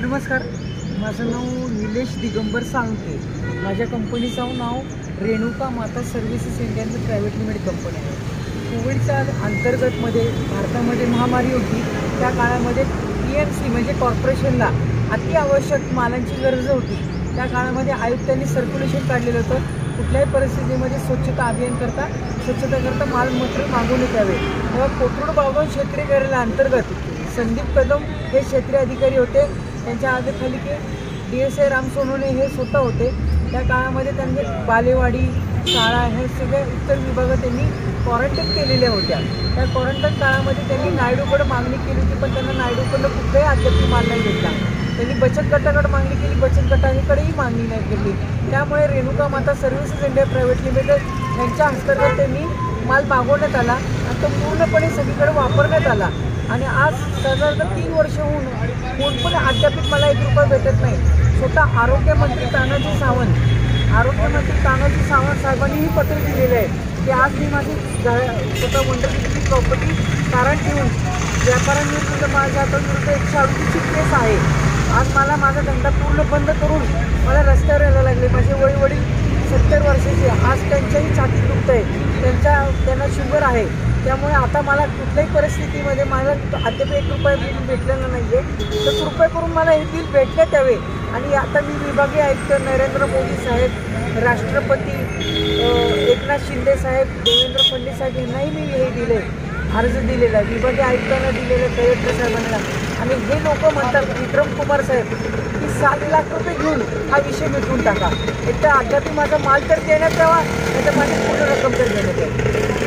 नमस्कार, माझं नाव निलेश दिगंबर सांगते। माझ्या कंपनीचं नाव रेणुका माता services India private limited company आहे। कोविडच्या अंतर्गतमध्ये भारतामध्ये महामारी होती, त्या काळामध्ये PMC म्हणजे कॉर्पोरेशनला अति आवश्यक मालांची गरज होती। त्या काळामध्ये आयुक्तांनी सर्क्युलेशन काढलेलं होतं, कुठल्याही परिस्थितीमध्ये स्वच्छता अभियान स्वच्छता माल मटेरियल मागवण्यात यावे। तेव्हा कोथरूड बावधन क्षेत्रीय कार्यालय अंतर्गत संदीप कदम हे क्षेत्रीय अधिकारी होते, त्यांच्या हाताखाली DSI राम सोनवणे हे स्वतः होते। त्या काळामध्ये त्यांनी बालेवाडी शाळा हे सगळे उत्तर विभागात त्यांनी क्वारंटाईन केलेल्या होत्या। त्या क्वारंटाईन काळामध्ये त्यांनी नायडूकडे मागणी केली होती, पण त्यांना नायडूकडनं कुठलाही अद्याप माल नाही भेटला। त्यांनी बचत गटाकडे मागणी केली, बचत गटाकडेही मागणी नाही केली। त्यामुळे रेणुका माता सर्व्हिसेस इंडिया प्रायव्हेट लिमिटेड यांच्या हस्तगत त्यांनी माल मागवण्यात आला आणि तो पूर्णपणे सगळीकडे वापरण्यात आला। आणि आज साधारण 3 वर्ष होऊन पण अद्याप मला 1 रुपया भेटत नाही। स्वतः आरोग्यमंत्री तानाजी सावंत साहेबांनीही पत्र दिलेलं आहे की आज मी माझी स्वतः मंडळीची प्रॉपर्टी तारण ठेवून व्यापाऱ्यांविरुद्ध माझ्या हाताविरुद्ध 138ची केस आहे। आज मला माझा धंदा पूर्ण बंद करून मला रस्त्यावर यायला लागले। माझे वडील 70 वर्षाचे, आज त्यांच्याही छातीत दुखत आहे, त्यांना शुगर आहे। त्यामुळे आता मला कुठल्याही परिस्थितीमध्ये मला अद्याप 1 रुपया बिल भेटलेला नाही आहे, तर कृपया करून मला हे बिल भेटण्यात यावे। आणि आता मी विभागीय आयुक्त नरेंद्र मोदी साहेब, राष्ट्रपती एकनाथ शिंदे साहेब, देवेंद्र फडणवीस साहेब यांनाही मी हे दिले अर्ज दिलेला आहे, विभागीय आयुक्तांना दिलेलं आहे, कलेक्टर साहेबांना। आणि हे लोक म्हणतात विक्रम कुमार साहेब की 7 लाख रुपये घेऊन हा विषय मिटवून टाका। एक तर अद्याप माझा माल तर देण्यात यावा, नाही तर माझी पूर्ण रक्कम तर देण्यात यावी।